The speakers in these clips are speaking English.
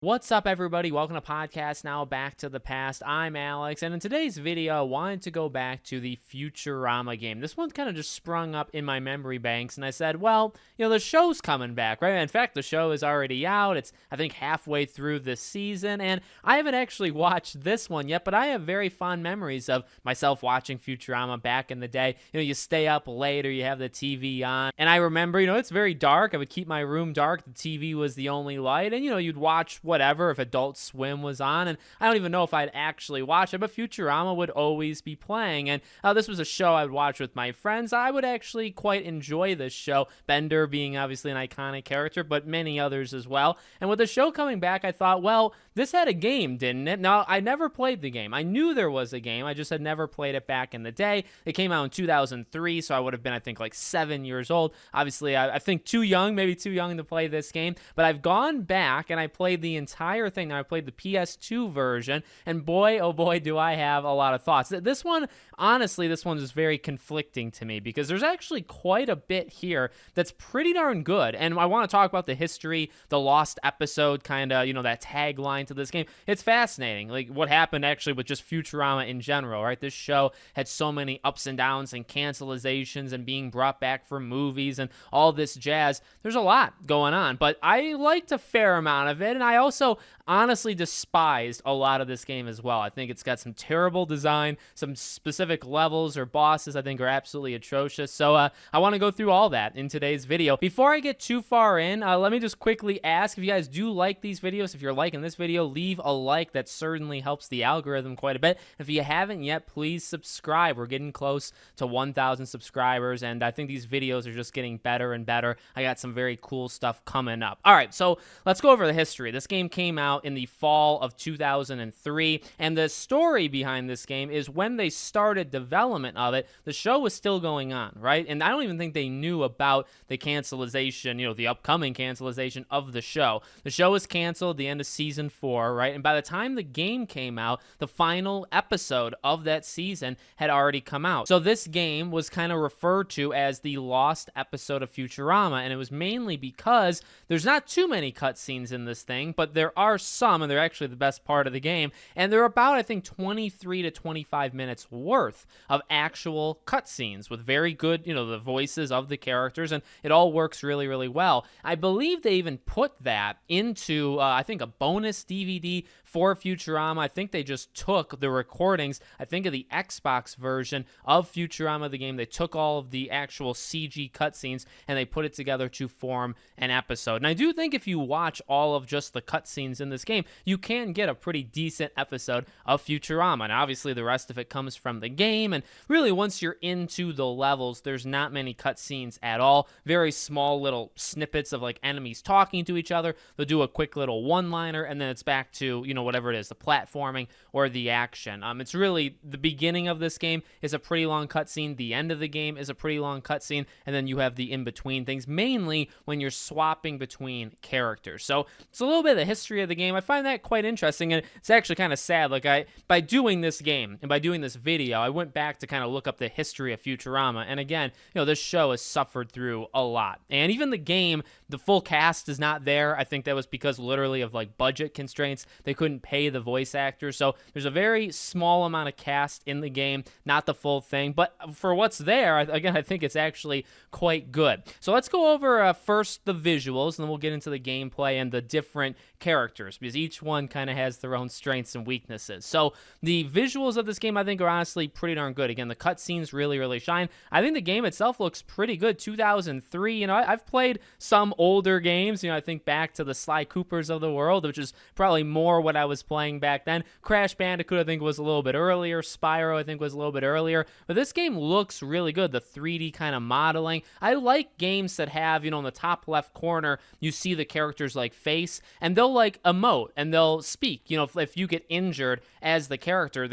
What's up, everybody? Welcome to Podcast Now Back to the Past. I'm Alex, and in today's video, I wanted to go back to the Futurama game. This one kind of just sprung up in my memory banks, and I said, well, the show's coming back, right? In fact, the show is already out. It's, I think, halfway through this season, and I haven't actually watched this one yet, but I have very fond memories of myself watching Futurama back in the day. You stay up late or you have the TV on, and I remember, it's very dark. I would keep my room dark. The TV was the only light, and, you'd watch whatever if Adult Swim was on, and I don't even know if I'd actually watch it, but Futurama would always be playing, and this was a show I would watch with my friends. I would actually quite enjoy this show, Bender being obviously an iconic character, but many others as well. And with the show coming back, I thought, well, this had a game, didn't it? Now, I never played the game. I knew there was a game. I just had never played it back in the day. It came out in 2003, so I would have been, I think, like 7 years old. Obviously, I think too young, maybe too young to play this game, but I've gone back and I played the entire thing. Now, I played the PS2 version, and boy, oh boy, do I have a lot of thoughts. This one, honestly, this one is very conflicting to me because there's actually quite a bit here that's pretty darn good, and I want to talk about the history, the lost episode, kind of, that tagline to this game. It's fascinating, like what happened actually with just Futurama in general, right? This show had so many ups and downs and cancelizations and being brought back for movies and all this jazz. There's a lot going on, but I liked a fair amount of it, and I also honestly despised a lot of this game as well. I think it's got some terrible design, some specific levels or bosses I think are absolutely atrocious. So I want to go through all that in today's video. Before I get too far in, let me just quickly ask if you guys do like these videos. If you're liking this video, leave a like. That certainly helps the algorithm quite a bit. If you haven't yet, please subscribe. We're getting close to 1,000 subscribers, and I think these videos are just getting better and better. I got some very cool stuff coming up. All right, so let's go over the history. This game came out in the fall of 2003, and the story behind this game is when they started development of it, the show was still going on, right? And I don't even think they knew about the cancellation, the upcoming cancellation of the show. The show was canceled at the end of season 4, right? And by the time the game came out, the final episode of that season had already come out. So this game was kind of referred to as the lost episode of Futurama, and it was mainly because there's not too many cutscenes in this thing, but there are some, and they're actually the best part of the game, and they're about, I think, 23 to 25 minutes worth of actual cutscenes with very good, the voices of the characters, and it all works really, really well. I believe they even put that into, I think, a bonus DVD for Futurama. I think they just took the recordings, I think, of the Xbox version of Futurama, the game. They took all of the actual CG cutscenes and they put it together to form an episode. And I do think if you watch all of just the cutscenes in this game, you can get a pretty decent episode of Futurama. And obviously the rest of it comes from the game, and really once you're into the levels, there's not many cutscenes at all. Very small little snippets of like enemies talking to each other. They'll do a quick little one-liner, and then it's back to, whatever it is, the platforming or the action. It's really, the beginning of this game is a pretty long cutscene, the end of the game is a pretty long cutscene, and then you have the in-between things, mainly when you're swapping between characters. So it's a little bit of the history of the game. I find that quite interesting, and it's actually kind of sad. Like, by doing this game and by doing this video, I went back to kind of look up the history of Futurama, and again, this show has suffered through a lot. And even the game, the full cast is not there. I think that was because literally of like budget constraints. They couldn't pay the voice actors, so there's a very small amount of cast in the game, not the full thing, but for what's there, again, I think it's actually quite good. So let's go over first the visuals, and then we'll get into the gameplay and the different characters, because each one kind of has their own strengths and weaknesses. So the visuals of this game, I think, are honestly pretty darn good. Again, the cutscenes really, really shine. I think the game itself looks pretty good. 2003, I've played some older games. I think back to the Sly Coopers of the world, which is probably more what I was playing back then. Crash Bandicoot, I think, was a little bit earlier. Spyro, I think, was a little bit earlier. But this game looks really good. The 3D kind of modeling. I like games that have, in the top left corner, you see the character's like face, and they'll like emote and they'll speak. If you get injured as the character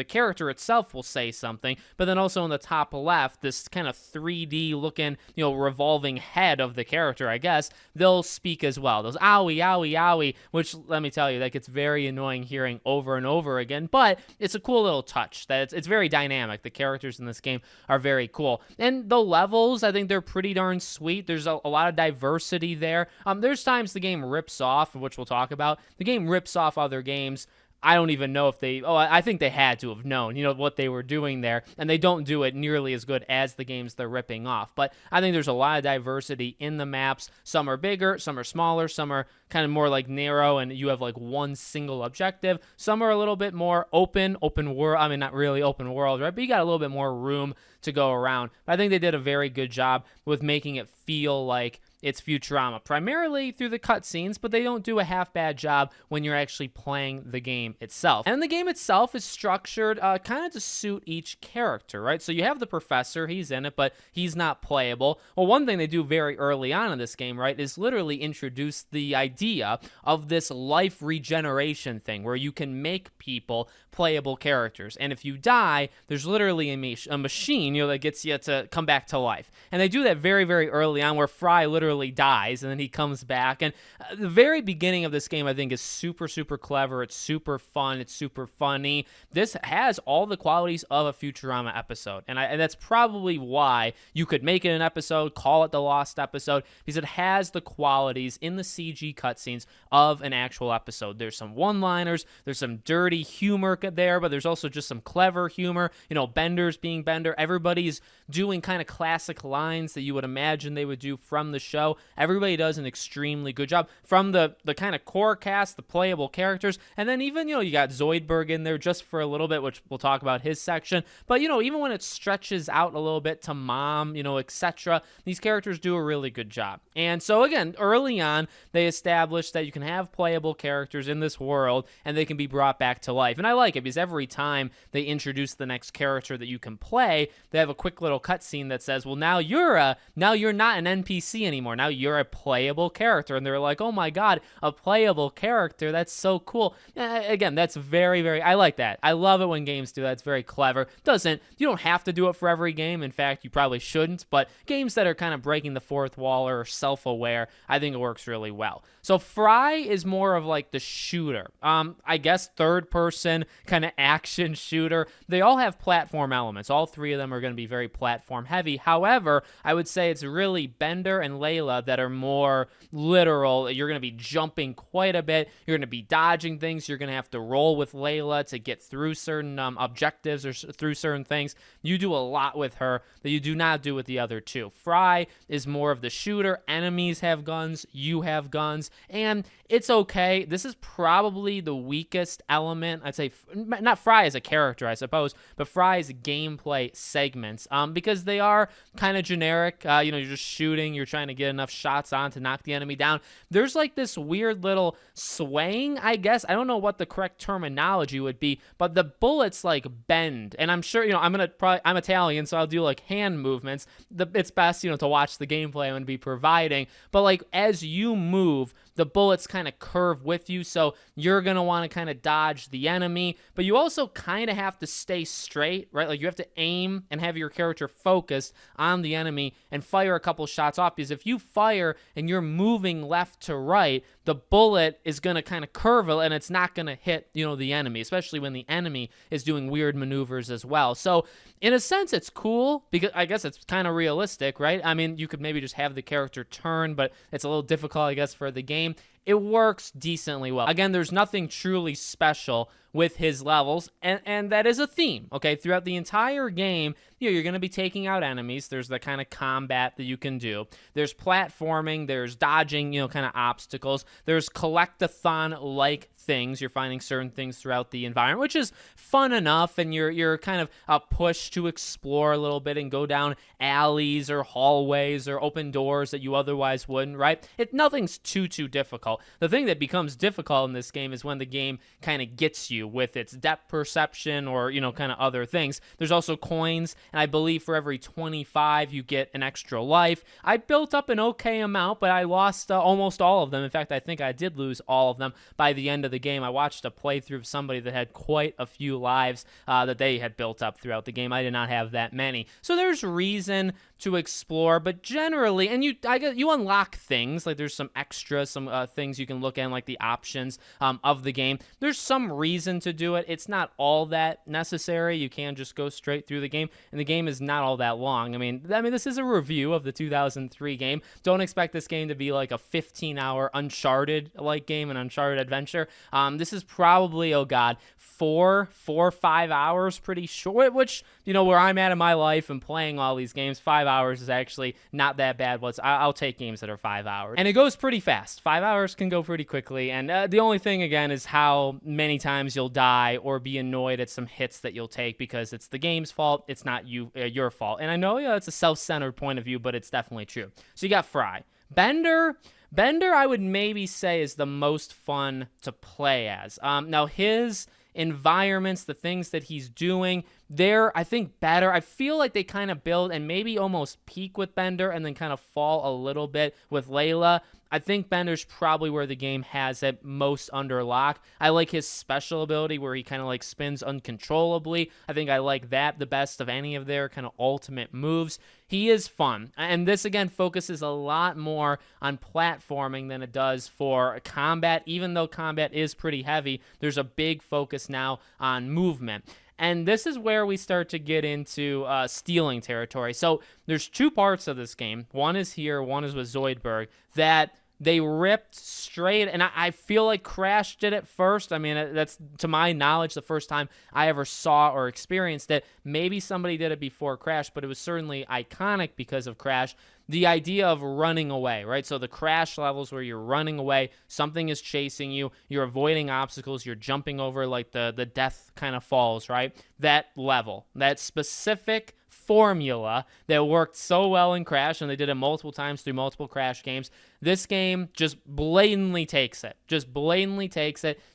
itself will say something. But then also in the top left, this kind of 3D looking, revolving head of the character, I guess, they'll speak as well. Those owie, owie, owie, which let me tell you, that gets very annoying hearing over and over again, but it's a cool little touch that it's very dynamic. The characters in this game are very cool. And the levels, I think they're pretty darn sweet. There's a lot of diversity there. There's times the game rips off, which we'll talk about. The game rips off other games. I don't even know if I think they had to have known, what they were doing there, and they don't do it nearly as good as the games they're ripping off. But I think there's a lot of diversity in the maps. Some are bigger, some are smaller, some are kind of more like narrow, and you have like one single objective. Some are a little bit more open world. I mean, not really open world, right? But you got a little bit more room to go around. But I think they did a very good job with making it feel like it's Futurama, primarily through the cutscenes, but they don't do a half bad job when you're actually playing the game itself. And the game itself is structured kind of to suit each character, right? So you have the professor, he's in it, but he's not playable. Well, one thing they do very early on in this game, right, is literally introduce the idea of this life regeneration thing where you can make people playable characters. And if you die, there's literally a machine, that gets you to come back to life. And they do that very, very early on where Fry literally dies and then he comes back. And the very beginning of this game, I think, is super, super clever. It's super fun. It's super funny. This has all the qualities of a Futurama episode. And that's probably why you could make it an episode, call it the Lost episode, because it has the qualities in the CG cutscenes of an actual episode. There's some one-liners, there's some dirty humor there, but there's also just some clever humor. Bender's being Bender. Everybody's doing kind of classic lines that you would imagine they would do from the show. Everybody does an extremely good job from the kind of core cast, the playable characters, and then even, you got Zoidberg in there just for a little bit, which we'll talk about his section. But, even when it stretches out a little bit to Mom, etc., these characters do a really good job. And so, again, early on, they established that you can have playable characters in this world, and they can be brought back to life. And I like it because every time they introduce the next character that you can play, they have a quick little cutscene that says, well, now you're not an NPC anymore. Now you're a playable character. And they're like, oh my God, a playable character. That's so cool. Again, that's very, very, I like that. I love it when games do that. It's very clever. You don't have to do it for every game. In fact, you probably shouldn't, but games that are kind of breaking the fourth wall or self-aware, I think it works really well. So Fry is more of like the shooter. I guess third person kind of action shooter. They all have platform elements. All three of them are going to be very platform heavy. However, I would say it's really Bender and Leela that are more literal. You're going to be jumping quite a bit. You're going to be dodging things. You're going to have to roll with Leela to get through certain objectives or through certain things. You do a lot with her that you do not do with the other two. Fry is more of the shooter. Enemies have guns. You have guns. And it's okay. This is probably the weakest element. I'd say not Fry as a character, I suppose, but Fry's gameplay segments, because they are kind of generic. You're just shooting. You're trying to get enough shots on to knock the enemy down. There's like this weird little swaying, I guess. I don't know what the correct terminology would be, but the bullets like bend. And I'm sure, I'm Italian, so I'll do like hand movements. It's best, to watch the gameplay I'm going to be providing. But like as you move, the bullets kind of curve with you, so you're going to want to kind of dodge the enemy, but you also kind of have to stay straight, right? Like you have to aim and have your character focused on the enemy and fire a couple shots off, because if you fire and you're moving left to right, the bullet is going to kind of curve and it's not going to hit, the enemy, especially when the enemy is doing weird maneuvers as well. So in a sense, it's cool because I guess it's kind of realistic, right? I mean, you could maybe just have the character turn, but it's a little difficult, I guess, for the game. It works decently well. Again, there's nothing truly special with his levels, and that is a theme, okay? Throughout the entire game, you're going to be taking out enemies. There's the kind of combat that you can do. There's platforming. There's dodging, kind of obstacles. There's collect-a-thon-like things. You're finding certain things throughout the environment, which is fun enough, and you're kind of pushed to explore a little bit and go down alleys or hallways or open doors that you otherwise wouldn't, right? Nothing's too difficult. difficult. The thing that becomes difficult in this game is when the game kind of gets you with its depth perception or, kind of other things. There's also coins, and I believe for every 25 you get an extra life. I built up an okay amount, but I lost almost all of them. In fact, I think I did lose all of them by the end of the game. I watched a playthrough of somebody that had quite a few lives that they had built up throughout the game. I did not have that many. So there's reason to explore, but generally, and you unlock things, like there's some extras, some things you can look at, like the options of the game. There's some reason to do it. It's not all that necessary. You can just go straight through the game, and the game is not all that long. I mean, this is a review of the 2003 game. Don't expect this game to be like a 15-hour Uncharted-like game, an Uncharted adventure. This is probably, 4 or 5 hours, pretty short, which, where I'm at in my life and playing all these games, 5 hours is actually not that bad. I'll take games that are 5 hours. And it goes pretty fast. 5 hours can go pretty quickly. And the only thing, again, is how many times you'll die or be annoyed at some hits that you'll take because it's the game's fault. It's not your fault. And I know it's a self-centered point of view, but it's definitely true. So you got Fry. Bender, I would maybe say, is the most fun to play as. Now, his environments, the things that he's doing, they're, I think, better. I feel like they kind of build and maybe almost peak with Bender and then kind of fall a little bit with Leela. I think Bender's probably where the game has it most under lock. I like his special ability where he kind of like spins uncontrollably. I think I like that the best of any of their kind of ultimate moves. He is fun. And this, again, focuses a lot more on platforming than it does for combat. Even though combat is pretty heavy, there's a big focus now on movement. And this is where we start to get into stealing territory. So there's two parts of this game. One is here, one is with Zoidberg, that they ripped straight, and I feel like Crash did it first. I mean, that's, to my knowledge, the first time I ever saw or experienced it. Maybe somebody did it before Crash, but it was certainly iconic because of Crash. The idea of running away, right? So the Crash levels where you're running away, something is chasing you, you're avoiding obstacles, you're jumping over like the death kind of falls, right? That level, that specific formula that worked so well in Crash, and they did it multiple times through multiple Crash games. This game just blatantly takes it.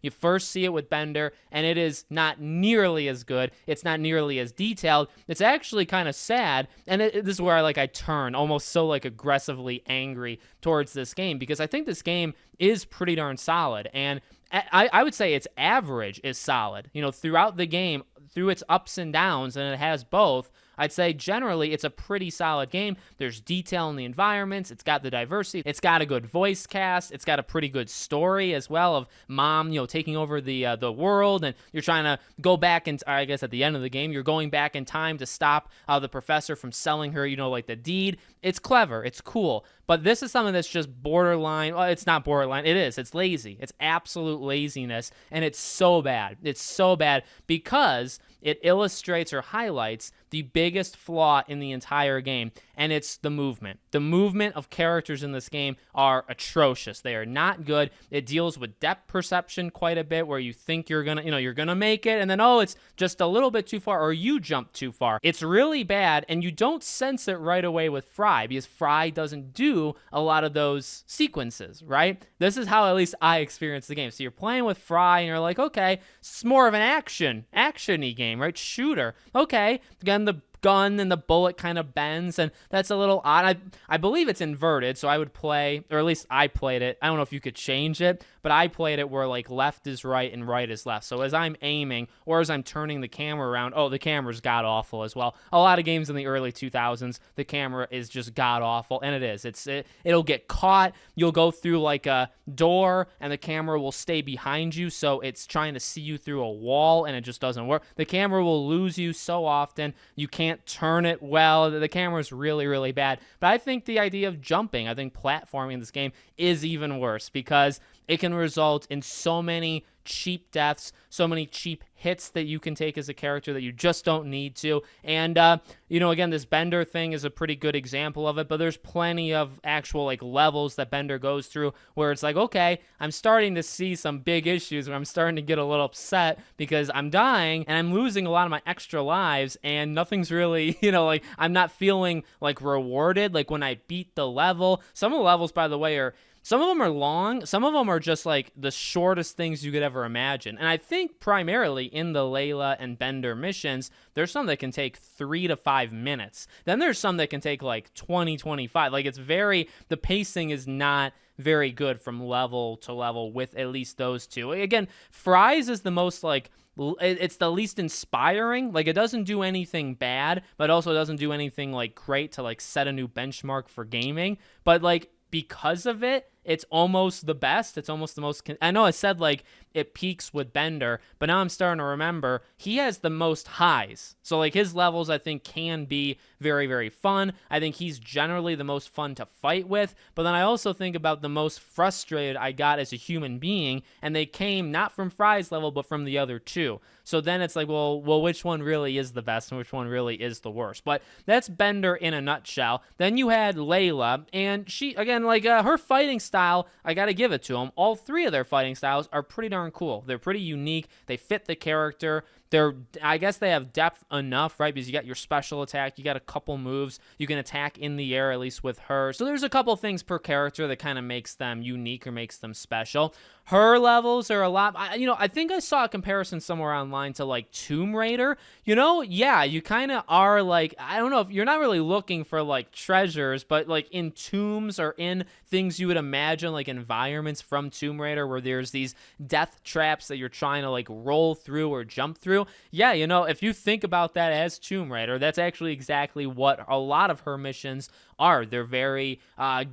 You first see it with Bender, and it is not nearly as good. It's not nearly as detailed. It's actually kind of sad, and this is where I turn almost so aggressively angry towards this game, because I think this game is pretty darn solid, and I would say its average is solid. Throughout the game, through its ups and downs, and it has both, I'd say generally it's a pretty solid game. There's detail in the environments. It's got the diversity. It's got a good voice cast. It's got a pretty good story as well of mom, taking over the world, and you're trying to go back, and I guess at the end of the game, you're going back in time to stop the professor from selling her, the deed. It's clever. It's cool. But this is something that's just borderline. Well, it's not borderline. It is. It's lazy. It's absolute laziness, and it's so bad. It's so bad because it illustrates or highlights the biggest flaw in the entire game, and it's the movement. The movement of characters in this game are atrocious. They are not good. It deals with depth perception quite a bit, where you think you're gonna make it, and then it's just a little bit too far, or you jump too far. It's really bad, and you don't sense it right away with Fry, because Fry doesn't do a lot of those sequences, right? This is how at least I experienced the game. So you're playing with Fry, and you're like, okay, it's more of an action-y game, right? Shooter. Okay, again, the gun and the bullet kind of bends, and that's a little odd. I believe it's inverted, so I would play, or at least I played it. I don't know if you could change it, but I played it where left is right and right is left. So as I'm aiming or as I'm turning the camera around, the camera's god awful as well. A lot of games in the early 2000s, the camera is just god awful, and it is. It'll get caught. You'll go through a door, and the camera will stay behind you, so it's trying to see you through a wall, and it just doesn't work. The camera will lose you so often. You can't turn it well. The camera is really, really bad. But I think the idea of jumping, I think platforming in this game is even worse, because it can result in so many cheap deaths, so many cheap hits that you can take as a character that you just don't need to. And, again, this Bender thing is a pretty good example of it, but there's plenty of actual, levels that Bender goes through where it's okay, I'm starting to see some big issues where I'm starting to get a little upset because I'm dying and I'm losing a lot of my extra lives, and nothing's really, I'm not feeling, rewarded, when I beat the level. Some of the levels, by the way, are Some of them are long, some of them are just like the shortest things you could ever imagine. And I think primarily in the Leela and Bender missions, there's some that can take 3 to 5 minutes. Then there's some that can take like 20, 25. Like the pacing is not very good from level to level with at least those two. Again, Fry's is the most like, it's the least inspiring. Like, it doesn't do anything bad, but also doesn't do anything like great to like set a new benchmark for gaming. But like, because of it, it's almost the best. It's almost the most. I know I said like it peaks with Bender, but now I'm starting to remember he has the most highs. So like his levels, I think, can be very, very fun. I think he's generally the most fun to fight with. But then I also think about the most frustrated I got as a human being, and they came not from Fry's level, but from the other two. So then it's like, well, which one really is the best and which one really is the worst? But that's Bender in a nutshell. Then you had Leela, and she, again, like her fighting style, I got to give it to them. All three of their fighting styles are pretty darn cool. They're pretty unique. They fit the character. I guess they have depth enough, right? Because you got your special attack, you got a couple moves, you can attack in the air, at least with her. So there's a couple things per character that kind of makes them unique or makes them special. Her levels are a lot, I think I saw a comparison somewhere online to like Tomb Raider. Yeah, you kind of are like, I don't know if you're not really looking for like treasures, but like in tombs or in things you would imagine like environments from Tomb Raider where there's these death traps that you're trying to like roll through or jump through. Yeah, if you think about that as Tomb Raider, that's actually exactly what a lot of her missions are. They're very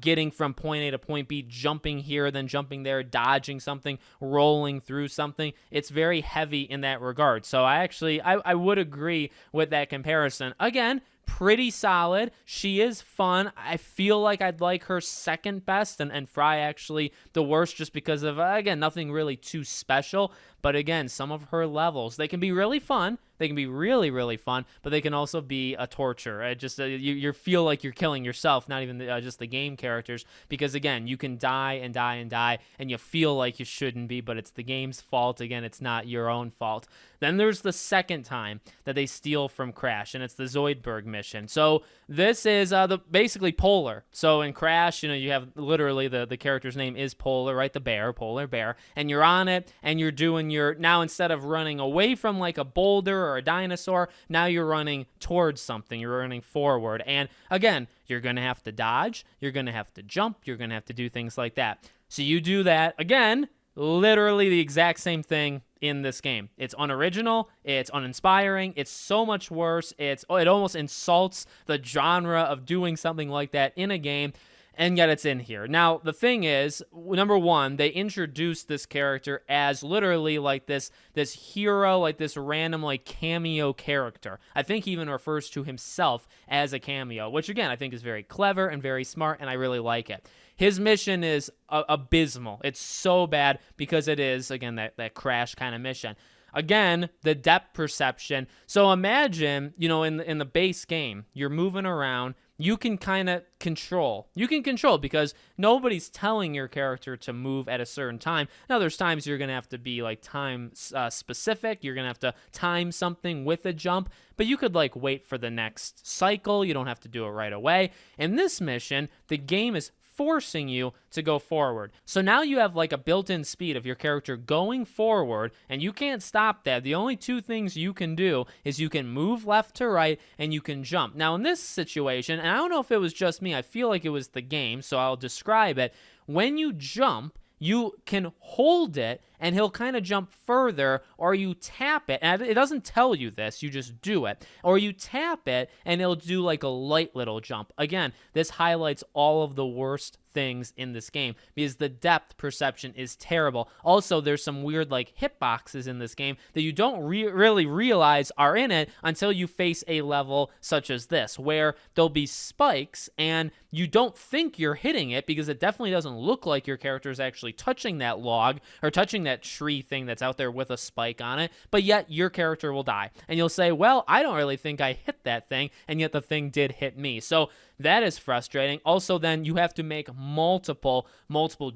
getting from point A to point B, jumping here, then jumping there, dodging something, rolling through something. It's very heavy in that regard. So I would agree with that comparison. Again, pretty solid. She is fun. I feel like I'd like her second best, and Fry actually the worst, just because of, again, nothing really too special. But again, some of her levels, they can be really fun. They can be really, really fun, but they can also be a torture. You feel like you're killing yourself, not even just the game characters, because again, you can die and die and die, and you feel like you shouldn't be, but it's the game's fault. Again, it's not your own fault. Then there's the second time that they steal from Crash, and it's the Zoidberg mission. So this is basically Polar. So in Crash, you have literally the character's name is Polar, right? The bear, Polar Bear, and you're on it, and you're doing now instead of running away from like a boulder or a dinosaur, now you're running towards something. You're running forward. And again, you're going to have to dodge. You're going to have to jump. You're going to have to do things like that. So you do that. Again, literally the exact same thing in this game. It's unoriginal. It's uninspiring. It's so much worse. It almost insults the genre of doing something like that in a game. And yet it's in here. Now, the thing is, number one, they introduced this character as literally like this hero, like this random like cameo character. I think he even refers to himself as a cameo, which again, I think is very clever and very smart, and I really like it. His mission is abysmal. It's so bad because it is, again, that Crash kind of mission. Again, the depth perception. So imagine, in the base game, you're moving around. You can kind of control. You can control because nobody's telling your character to move at a certain time. Now, there's times you're going to have to be like time specific. You're going to have to time something with a jump, but you could like wait for the next cycle. You don't have to do it right away. In this mission, the game is forcing you to go forward. So now you have like a built-in speed of your character going forward, and you can't stop that. The only two things you can do is you can move left to right and you can jump. Now in this situation, and I don't know if it was just me, I feel like it was the game, so I'll describe it. When you jump, you can hold it and he'll kind of jump further, or you tap it, and it doesn't tell you this, you just do it, or you tap it and it'll do like a light little jump. Again, this highlights all of the worst things in this game because the depth perception is terrible. Also, there's some weird like hitboxes in this game that you don't really realize are in it until you face a level such as this, where there'll be spikes and you don't think you're hitting it because it definitely doesn't look like your character is actually touching that log or touching that tree thing that's out there with a spike on it, but yet your character will die. And you'll say, well, I don't really think I hit that thing, and yet the thing did hit me. So That is frustrating. Also, then you have to make multiple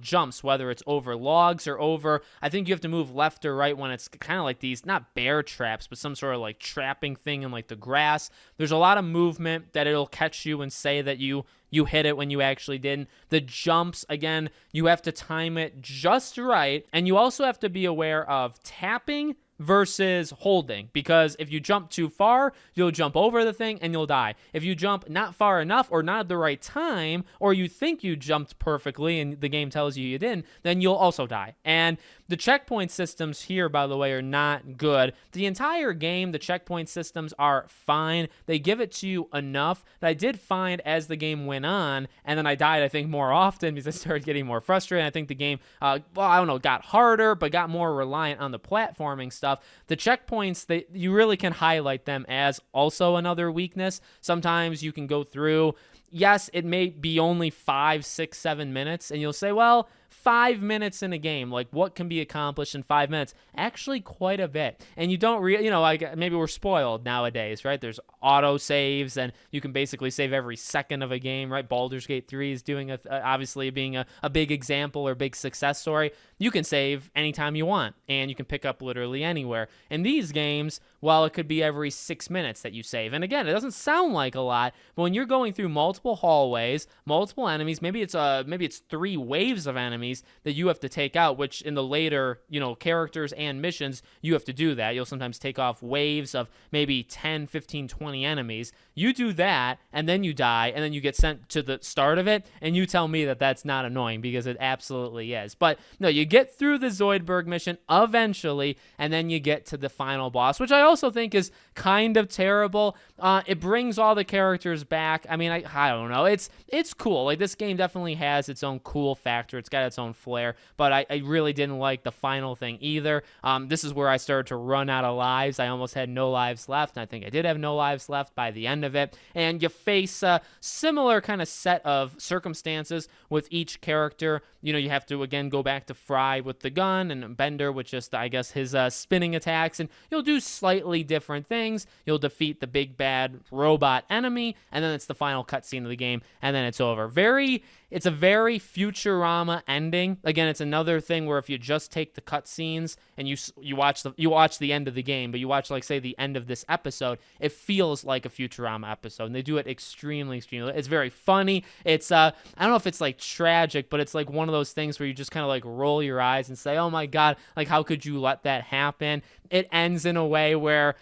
jumps, whether it's over logs or over, I think you have to move left or right when it's kind of like these, not bear traps, but some sort of like trapping thing in like the grass. There's a lot of movement that it'll catch you and say that you hit it when you actually didn't. The jumps, again, you have to time it just right. And you also have to be aware of tapping versus holding, because if you jump too far, you'll jump over the thing and you'll die. If you jump not far enough or not at the right time, or you think you jumped perfectly and the game tells you you didn't, then you'll also die. And the checkpoint systems here, by the way, are not good. The entire game, the checkpoint systems are fine. They give it to you enough that I did find as the game went on, and then I died, I think, more often because I started getting more frustrated. I think the game, got harder, but got more reliant on the platforming stuff. The checkpoints, you really can highlight them as also another weakness. Sometimes you can go through, yes, it may be only 5, 6, 7 minutes, and you'll say, well, 5 minutes in a game, like what can be accomplished in 5 minutes? Actually, quite a bit. And you don't like maybe we're spoiled nowadays, right? There's auto saves, and you can basically save every second of a game, right? Baldur's Gate 3 is doing obviously being a big example or big success story. You can save anytime you want, and you can pick up literally anywhere. In these games, well, it could be every 6 minutes that you save. And again, it doesn't sound like a lot, but when you're going through multiple hallways, multiple enemies, maybe it's 3 waves of enemies that you have to take out, which in the later, characters and missions, you have to do that. You'll sometimes take off waves of maybe 10, 15, 20 enemies. You do that, and then you die, and then you get sent to the start of it, and you tell me that that's not annoying, because it absolutely is. But no, you get through the Zoidberg mission eventually, and then you get to the final boss, which I also think is kind of terrible. It brings all the characters back. I mean, I don't know. It's cool. Like, this game definitely has its own cool factor. It's got its own flair, but I really didn't like the final thing either. This is where I started to run out of lives. I almost had no lives left, and I think I did have no lives left by the end of it. And you face a similar kind of set of circumstances with each character. You have to, again, go back to Fry with the gun, and Bender with just, I guess, his spinning attacks, and you'll do slightly different things. You'll defeat the big bad robot enemy, and then it's the final cutscene of the game, and then it's over. It's a very Futurama ending. Again, it's another thing where if you just take the cutscenes and you watch the end of the game, but you watch, like, say, the end of this episode, it feels like a Futurama episode, and they do it extremely. It's very funny. It's I don't know if it's like tragic, but it's like one of those things where you just kind of like roll your eyes and say, oh my god, like, how could you let that happen? It ends in a way where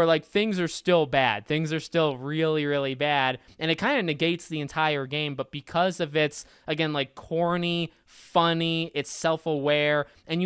like things are still bad. Things are still really, really bad. And it kind of negates the entire game. But because of its, again, like corny, funny, it's self-aware, and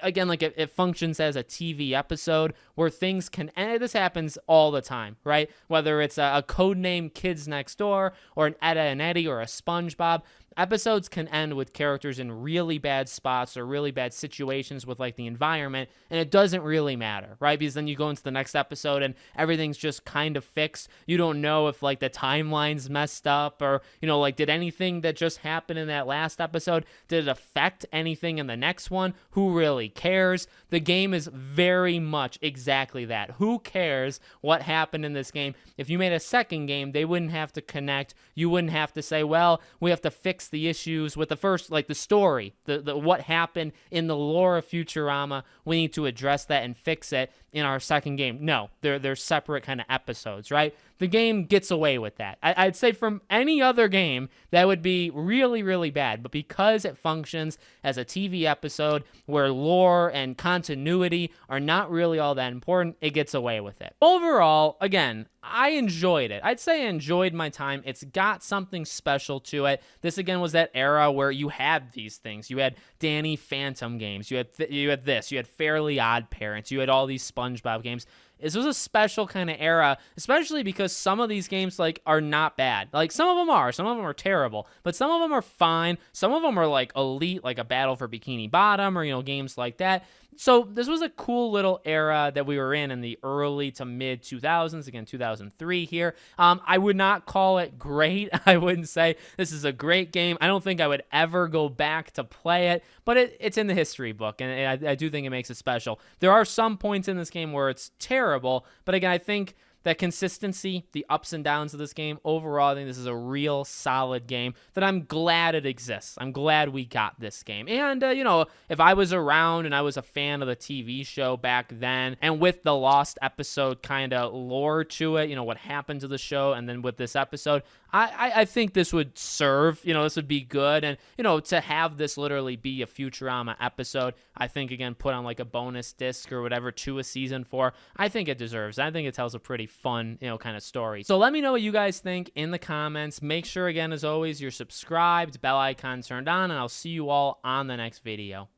again, like it functions as a TV episode where things can end. This happens all the time, right? Whether it's a codename Kids Next Door or an Edda and Eddie or a SpongeBob, episodes can end with characters in really bad spots or really bad situations with like the environment, and it doesn't really matter, right? Because then you go into the next episode and everything's just kind of fixed. You don't know if like the timeline's messed up, or like, did anything that just happened in that last episode, did it affect anything in the next one? Who really cares? The game is very much exactly that. Who cares what happened in this game? If you made a second game, they wouldn't have to connect. You wouldn't have to say, well, we have to fix the issues with the first, like the story, the what happened in the lore of Futurama. We need to address that and fix it in our second game. No, they're separate kind of episodes, right? The game gets away with that. I'd say from any other game, that would be really, really bad. But because it functions as a TV episode where lore and continuity are not really all that important, it gets away with it. Overall, again, I enjoyed it. I'd say I enjoyed my time. It's got something special to it. This, again, was that era where you had these things. You had Danny Phantom games. You had this. You had Fairly Odd Parents. You had all these SpongeBob games. This was a special kind of era, especially because some of these games, like, are not bad. Like, some of them are terrible, but some of them are fine. Some of them are, like, elite, like a Battle for Bikini Bottom or, games like that. So this was a cool little era that we were in the early to mid 2000s, again, 2003 here. I would not call it great. I wouldn't say this is a great game. I don't think I would ever go back to play it, but it's in the history book, and I do think it makes it special. There are some points in this game where it's terrible, but again, I think that consistency, the ups and downs of this game, overall, I think this is a real solid game that I'm glad it exists. I'm glad we got this game. And, you know, if I was around and I was a fan of the TV show back then, and with the Lost episode kind of lore to it, you know, what happened to the show, and then with this episode, I think this would serve, you know, this would be good. And, you know, to have this literally be a Futurama episode, I think, again, put on like a bonus disc or whatever to a season 4, I think it deserves. I think it tells a pretty fun, you know, kind of story. So let me know what you guys think in the comments. Make sure, again, as always, you're subscribed, bell icon turned on, and I'll see you all on the next video.